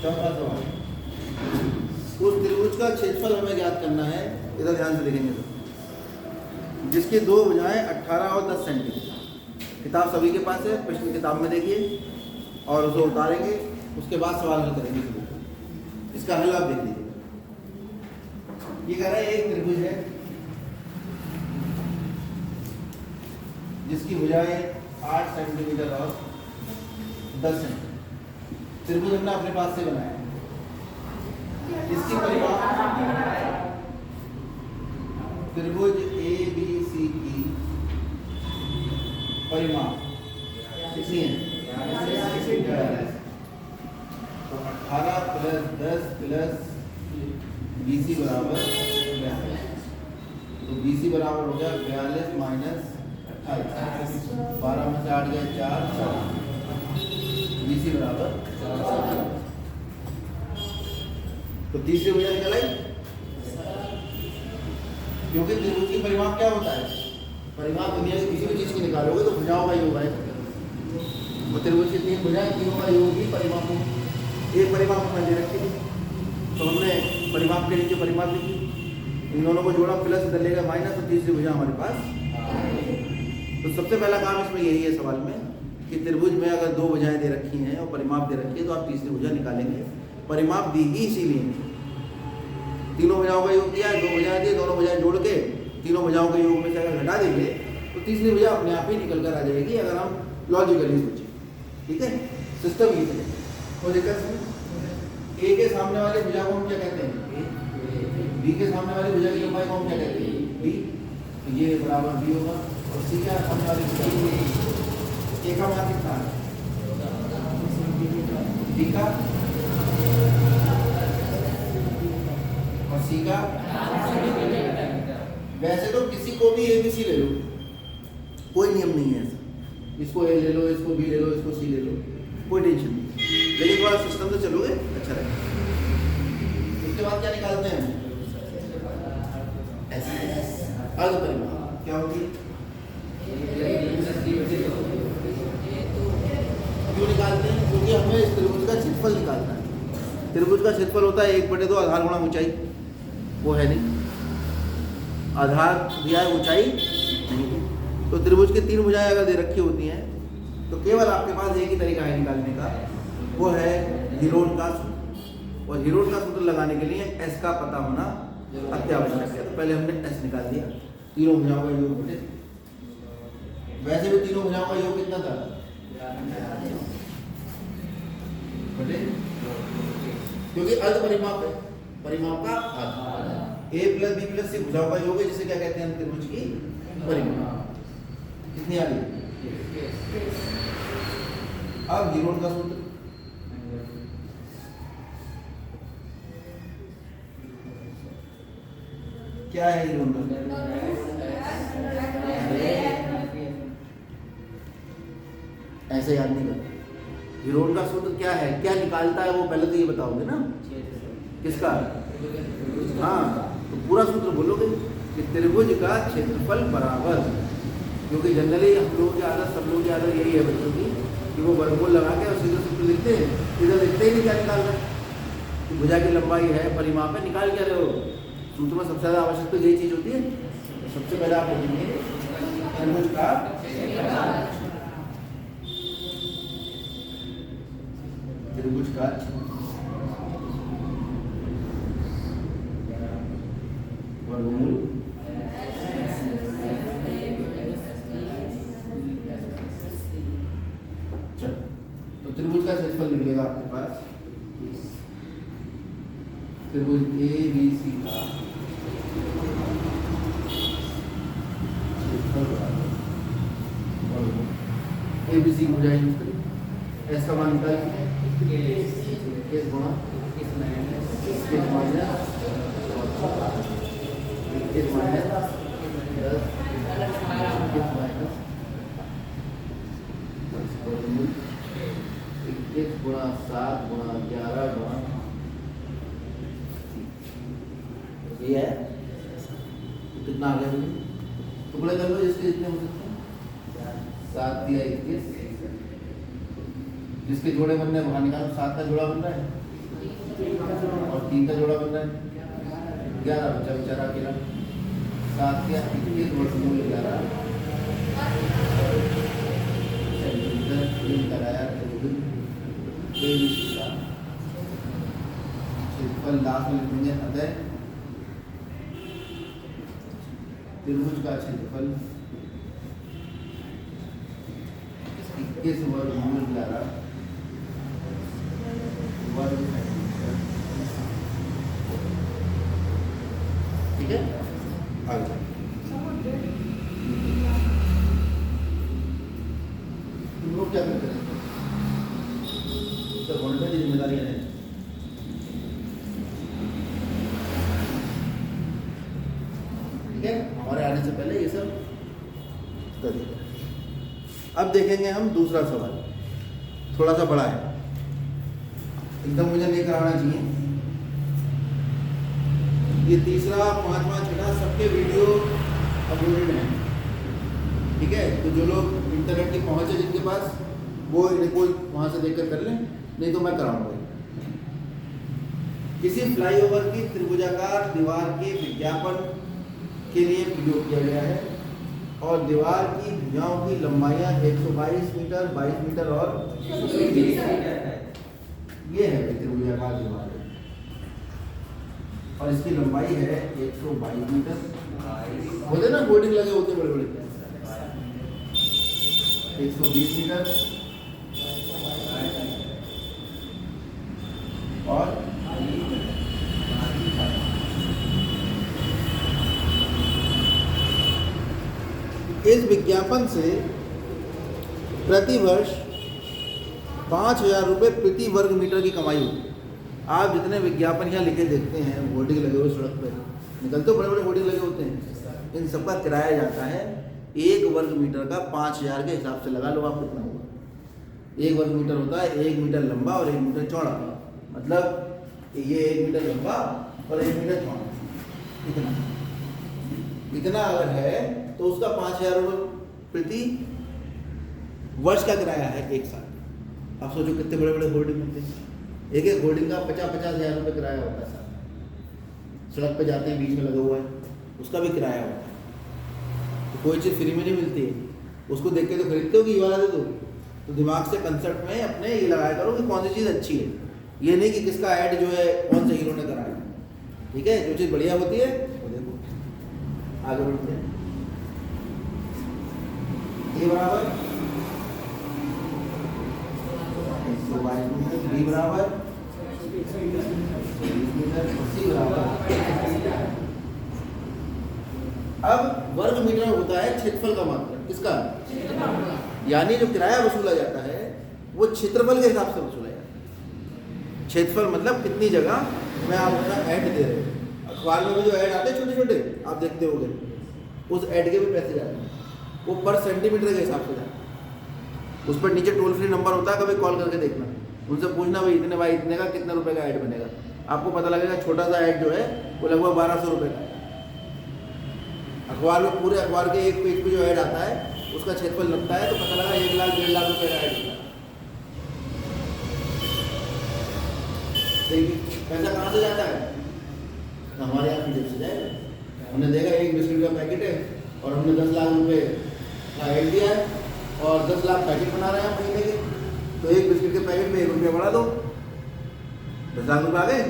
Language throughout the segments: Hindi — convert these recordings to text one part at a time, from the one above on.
चौथा सवाल, उस त्रिभुज का क्षेत्रफल हमें ज्ञात करना है। इधर ध्यान से देखेंगे तो, जिसकी दो भुजाएं 18 और 10 सेंटीमीटर। किताब सभी के पास है, प्रश्न किताब में देखिए और उसे उतारेंगे, उसके बाद सवाल हल करेंगे। इसका हल आप देख लीजिए। ये कह रहा है एक त्रिभुज है जिसकी भुजाएं 8 सेंटीमीटर और 10 सेंटीमीटर। त्रिभुज हमने अपने पास से बनाया है। इसकी परिमाप त्रिभुज ए बी सी की परिमाप कितनी है? तो 18 प्लस 10 प्लस BC बराबर 42। तो BC बराबर हो गया 42 माइनस 28। 12 में से 8 गया 4। BC बराबर 4। तो तीसरी भुजा निकल आई। क्योंकि त्रिभुज की परिमाप क्या होता है? परिमाप दुनिया की किसी भी चीज की निकालोगे तो भुजाओं का योग आएगा। और त्रिभुज की 3 भुजाएं, तीनों का योग ही परिमाप होगा। एक परिमाप हमने दे रखी थी, तो हमने परिमाप के नीचे परिमाप लिखी, इन दोनों को जोड़ा, प्लस इधर लेगा माइनस, तो तीसरी भुजा हमारे पास। तो सबसे पहला काम इसमें यही है सवाल में कि त्रिभुज में अगर दो भुजाएं दे रखी हैं और परिमाप दे रखी है तो आप तीसरी भुजा निकालेंगे। परिमाप दी ही इसीलिए, तीनों भुजाओं का योग दिया है, दो भुजाएं दी, दोनों भुजाएं जोड़ के तीनों भुजाओं के योग में से अगर घटा देंगे तो तीसरी भुजा अपने आप ही निकल कर आ जाएगी, अगर हम लॉजिकली सोचें। ठीक है, सिस्टम ये है, कोई दिक्कत नहीं। ए के सामने वाले भुजा को हम क्या कहते हैं? बी के सामने वाली भुजा की लंबाई को हम क्या कहते हैं? बी। तो ये बराबर बी होगा। और सी के सामने वाली भुजा ए का मान कितना है? बी का, और सी का। वैसे तो किसी को भी ए बी सी ले लो, कोई नियम नहीं है ऐसा। इसको ए ले लो, इसको बी ले लो, इसको सी ले लो, कोई टेंशन नहीं। लेकिन थोड़ा सिस्टम से चलोगे अच्छा रहेगा। उसके बाद क्या निकालते हैं? अर्ध परिमाप क्या होगी? क्यों निकालते हैं? क्योंकि हमें इस त्रिभुज का क्षेत्रफल निकालना है। त्रिभुज का क्षेत्रफल होता है 1/2 आधार गुणा ऊंचाई, वो है नहीं, आधार दिया है, ऊंचाई नहीं। तो त्रिभुज की 3 भुजाएं अगर दे रखी होती हैं तो केवल आपके पास एक ही तरीका है निकालने का, वो है हीरोन का सूत्र। और हीरोन का सूत्र लगाने के लिए एस का पता होना अत्यावश्यक है। तो पहले हमने एस निकाल दिया, तीनों भुजाओं का योग बटे। वैसे भी तीनों भुजाओं का योग कितना था? बटे, क्योंकि अर्ध परिमाप है, परिमाप का अर्ध। ए प्लस बी प्लस सी भुजाओं का योग है, जिसे क्या कहते हैं? त्रिभुज की परिमाप। कितनी आ गई? अब हीरोन का सूत्र, क्या है हीरोन का? ऐसे याद नहीं करते। हीरोन का सूत्र क्या है, क्या निकालता है, वो पहले तो ये बताओगे ना। किसका? हाँ, तो पूरा सूत्र बोलोगे कि त्रिभुज का क्षेत्रफल बराबर, क्योंकि जनरली हम लोगों की आदत, सब लोगों की आदत यही है बच्चों की कि वो वर्गमूल लगा के और सीधे सूत्र लिखते हैं, इधर लिखते ही नहीं क्या निकाल रहे हैं। भुजा की लंबाई है, परिमाप है, निकाल क्या रहे हो? सूत्र में सबसे ज़्यादा आवश्यक तो यही चीज़ होती है। तो सबसे पहले आप लिखेंगे त्रिभुज का वर्गमूल तो त्रिभुज का क्षेत्रफल निकलेगा आपके पास, त्रिभुज ए बी सी का ए बी सी भुजा यूज करें। एस का मान निकाल इक्कीस गुणा इक्कीस माइनस इक्कीस माइनस 10 21 गुणा 7 गुणा 11 गुणा ये है। तो कितना आ गया? टुकड़े कर लो जिसके जितने हो सकते हैं। 7 दिया 21, जिसके जोड़े बनने वहां निकालो। 7 का जोड़ा बन रहा है और 3 का जोड़ा बन रहा है 11 बच्चा बेचारा अकेला 7 के 21 वर्गमूल 11 सेंटीमीटर 3 कराया क्षेत्रफल लाख में लिखेंगे अतः त्रिभुज का क्षेत्रफल 21 वर्गमूल 11 वर्ग सेंटीमीटर। ठीक है आगे तुम लोग क्या करते हैं तो वोल्टेज की जिम्मेदारी है। ठीक है हमारे आने से पहले ये सब करिए। अब देखेंगे हम दूसरा सवाल थोड़ा सा बड़ा है एकदम मुझे नहीं कराना चाहिए। ये तीसरा 5वां 6वां सबके वीडियो अपलोडेड हैं। ठीक है तो जो लोग इंटरनेट की पहुंच है जिनके पास वो इन्हें कोई वहाँ से देखकर कर लें नहीं तो मैं कराऊंगा। किसी फ्लाईओवर की त्रिभुजाकार दीवार के विज्ञापन के लिए प्रयोग किया गया है और दीवार की भुजाओं की लंबाइयाँ 122 मीटर 22 मीटर और 20 मीटर है। ये है त्रिभुजाकार दीवार और इसकी लंबाई है 122 मीटर। होते ना बोर्डिंग लगे होते बड़े बड़े 120 मीटर और इस विज्ञापन से प्रति वर्ष 5,000 रुपये प्रति वर्ग मीटर की कमाई होती है। आप जितने विज्ञापन यहाँ लिखे देखते हैं होर्डिंग लगे हुए सड़क पर निकलते बड़े बड़े होर्डिंग लगे होते हैं इन सबका किराया जाता है 1 वर्ग मीटर का 5,000 के हिसाब से लगा लो आप कितना होगा। 1 वर्ग मीटर होता है 1 मीटर लंबा और 1 मीटर चौड़ा मतलब ये 1 मीटर लंबा और 1 मीटर चौड़ा इतना अगर है तो उसका 5,000 रुपये प्रति वर्ष का किराया है एक साल। आप सोचो कितने बड़े बड़े होर्डिंग होते हैं एक होर्डिंग का 50,000 रुपये किराया होता है साल। सड़क पे जाते हैं बीच में लगा हुआ है उसका भी किराया होता है। तो कोई चीज़ फ्री में नहीं मिलती है उसको देख के तो खरीदते हो कि ये वाला दे दो। तो दिमाग से कंसेप्ट में अपने ये लगाया करो कि कौन सी चीज़ अच्छी है। ये नहीं कि किसका ऐड जो है कौन से हीरो ने कराया। ठीक है जो चीज़ बढ़िया होती है वो देखो। आगे बढ़ते हैं ए बराबर 122 मीटर बी बराबर 20 मीटर सी बराबर। अब वर्ग मीटर होता है क्षेत्रफल का मात्रक किसका यानी जो किराया वसूला जाता है वो क्षेत्रफल के हिसाब से वसूला जाता है। क्षेत्रफल मतलब कितनी जगह में आप अपना ऐड दे रहे हो। अखबार में भी जो ऐड आते हैं छोटे छोटे आप देखते होंगे उस ऐड के भी पैसे जाते हैं वो पर सेंटीमीटर के हिसाब से जाते हैं। उस पर नीचे टोल फ्री नंबर होता है कभी कॉल करके देखना उनसे पूछना भाई इतने का कितने रुपए का ऐड बनेगा। आपको पता लगेगा छोटा सा ऐड जो है वो लगभग 1200 रुपये का है। अखबार में पूरे अखबार के एक पेज पे जो ऐड आता है उसका क्षेत्रफल लगता है तो पता लगा 1 लाख 1.5 लाख रुपये का ऐड होता है। देखिए पैसा कहाँ से जाता है तो हमारे यहाँ की जेब से जाएगा। हमने देखा 1 बिस्किट का पैकेट है और हमने 10 लाख रुपये का ऐड दिया है और 10 लाख पैकेट बना रहे हैं महीने के। तो 1 बिस्किट के पैकेट में 1 रुपया बढ़ा दो 10 लाख रुपये आ गए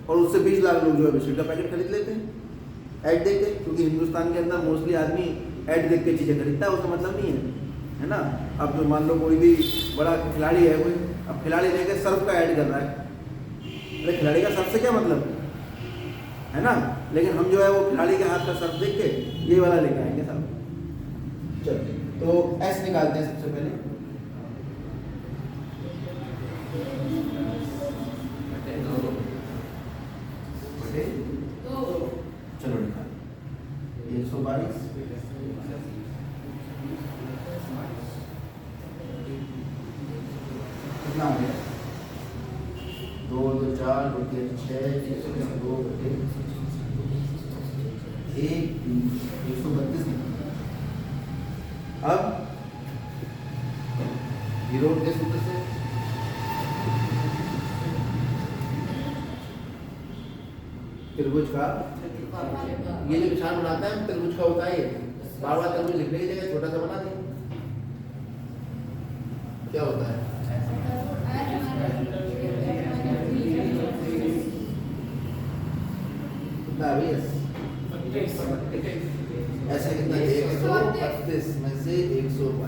और उससे 20 लाख लोग जो है बिस्किट का पैकेट खरीद लेते हैं ऐड देख के। क्योंकि हिंदुस्तान के अंदर मोस्टली आदमी ऐड देख के चीज़ें खरीदता है उसका मतलब नहीं है ना। अब तो मान लो कोई भी बड़ा खिलाड़ी है कोई अब खिलाड़ी लेके सर्फ का ऐड कर रहा है अरे खिलाड़ी का सर्फ से क्या मतलब है ना। लेकिन हम जो है वो खिलाड़ी के हाथ का सर्फ देख के ये वाला लेके आएंगे साहब। चलो तो एस निकालते हैं सबसे पहले। चलो निकाल 122 कितना हो गया 2 2 4 2 3 6 2 132 अब विरोध के सूत्र से त्रिभुज का ये जो निशान बनाता है त्रिभुज का होता है ये। बार बार त्रिभुज लिखने की जगह छोटा सा बना दें, क्या होता है? कितना है भैया? ऐसा कितना? 132 में से 132